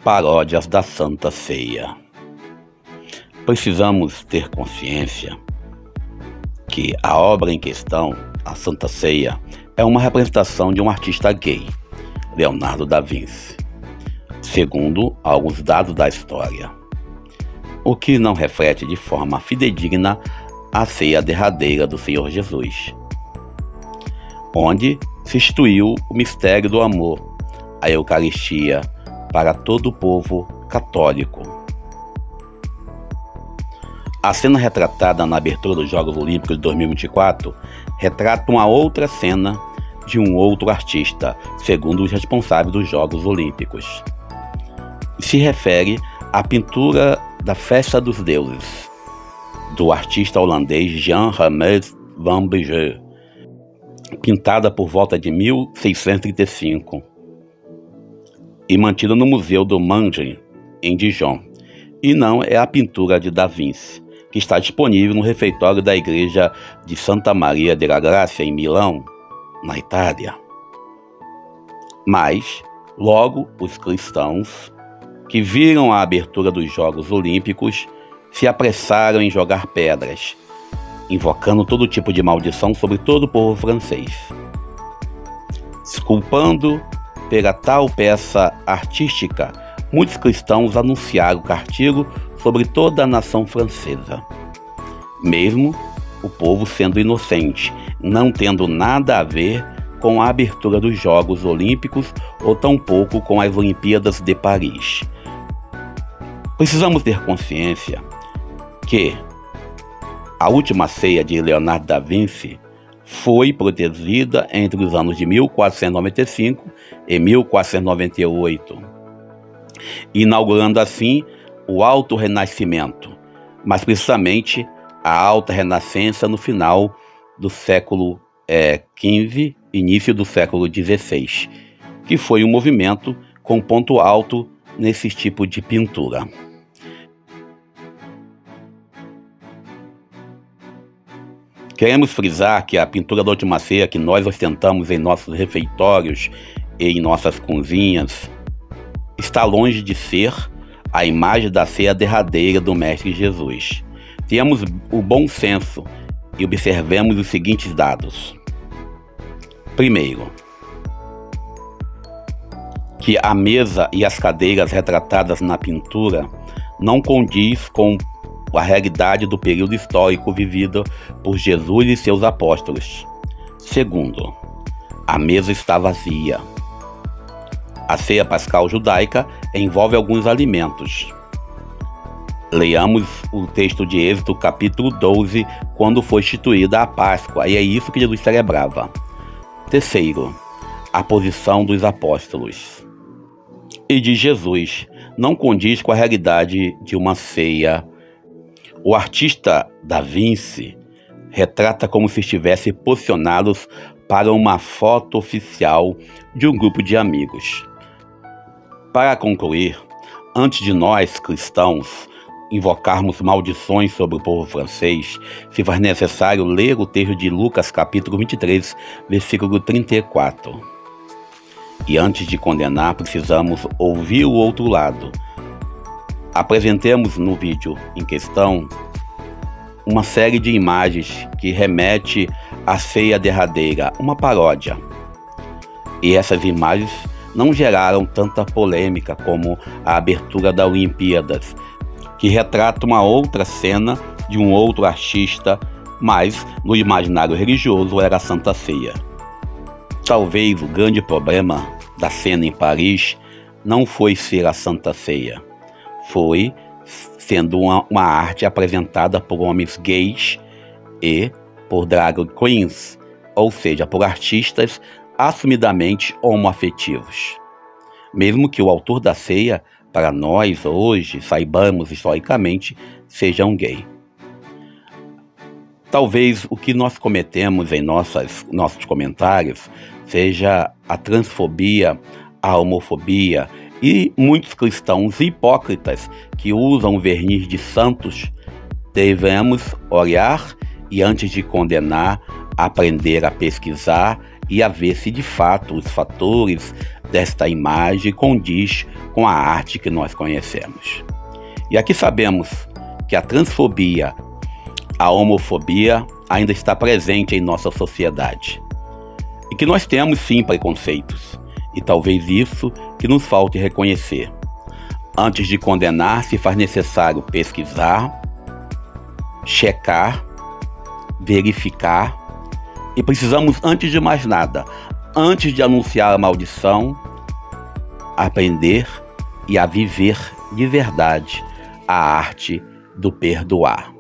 Paródias da Santa Ceia. Precisamos ter consciência que a obra em questão, a Santa Ceia, é uma representação de um artista gay, Leonardo da Vinci, segundo alguns dados da história, o que não reflete de forma fidedigna a ceia derradeira do Senhor Jesus, onde se instituiu o mistério do amor, a Eucaristia, para todo o povo católico. A cena retratada na abertura dos Jogos Olímpicos de 2024 retrata uma outra cena de um outro artista, segundo os responsáveis dos Jogos Olímpicos. Se refere à pintura da Festa dos Deuses, do artista holandês Jan Ramez van Brugge, pintada por volta de 1635 e mantida no Museu do Mangem, em Dijon, e não é a pintura de Da Vinci, que está disponível no refeitório da igreja de Santa Maria della Grazia, em Milão, na Itália. Mas, logo, os cristãos, que viram a abertura dos Jogos Olímpicos, se apressaram em jogar pedras, invocando todo tipo de maldição sobre todo o povo francês. Desculpando pela tal peça artística, muitos cristãos anunciaram o castigo sobre toda a nação francesa, mesmo o povo sendo inocente, não tendo nada a ver com a abertura dos Jogos Olímpicos ou tampouco com as Olimpíadas de Paris. Precisamos ter consciência que a última ceia de Leonardo da Vinci foi produzida entre os anos de 1495 e 1498, inaugurando assim o Alto Renascimento, mas precisamente a Alta Renascença no final do século XV, início do século XVI, que foi um movimento com ponto alto nesse tipo de pintura. Queremos frisar que a pintura da Última Ceia que nós ostentamos em nossos refeitórios e em nossas cozinhas está longe de ser a imagem da ceia derradeira do Mestre Jesus. Tenhamos o bom senso e observemos os seguintes dados. Primeiro, que a mesa e as cadeiras retratadas na pintura não condiz com a realidade do período histórico vivido por Jesus e seus apóstolos. Segundo, a mesa está vazia. A ceia pascal judaica envolve alguns alimentos. Leiamos o texto de Êxodo, capítulo 12, quando foi instituída a Páscoa, e é isso que Jesus celebrava. Terceiro, a posição dos apóstolos e de Jesus não condiz com a realidade de uma ceia. O artista Da Vinci retrata como se estivesse posicionados para uma foto oficial de um grupo de amigos. Para concluir, antes de nós, cristãos, invocarmos maldições sobre o povo francês, se faz necessário ler o texto de Lucas, capítulo 23, versículo 34. E antes de condenar, precisamos ouvir o outro lado. Apresentemos no vídeo em questão uma série de imagens que remete à ceia derradeira, uma paródia. E essas imagens não geraram tanta polêmica como a abertura da Olimpíadas, que retrata uma outra cena de um outro artista, mas no imaginário religioso era a Santa Ceia. Talvez o grande problema da cena em Paris não foi ser a Santa Ceia, foi sendo uma arte apresentada por homens gays e por drag queens, ou seja, por artistas assumidamente homoafetivos. Mesmo que o autor da ceia, para nós hoje, saibamos historicamente, seja um gay. Talvez o que nós cometemos em nossos comentários seja a transfobia, a homofobia e muitos cristãos hipócritas que usam o verniz de santos. Devemos olhar e, antes de condenar, aprender a pesquisar e a ver se de fato os fatores desta imagem condiz com a arte que nós conhecemos. E aqui sabemos que a transfobia, a homofobia ainda está presente em nossa sociedade e que nós temos sim preconceitos, e talvez isso que nos falte reconhecer. Antes de condenar, se faz necessário pesquisar, checar, verificar, e precisamos, antes de mais nada, antes de anunciar a maldição, aprender e a viver de verdade a arte do perdoar.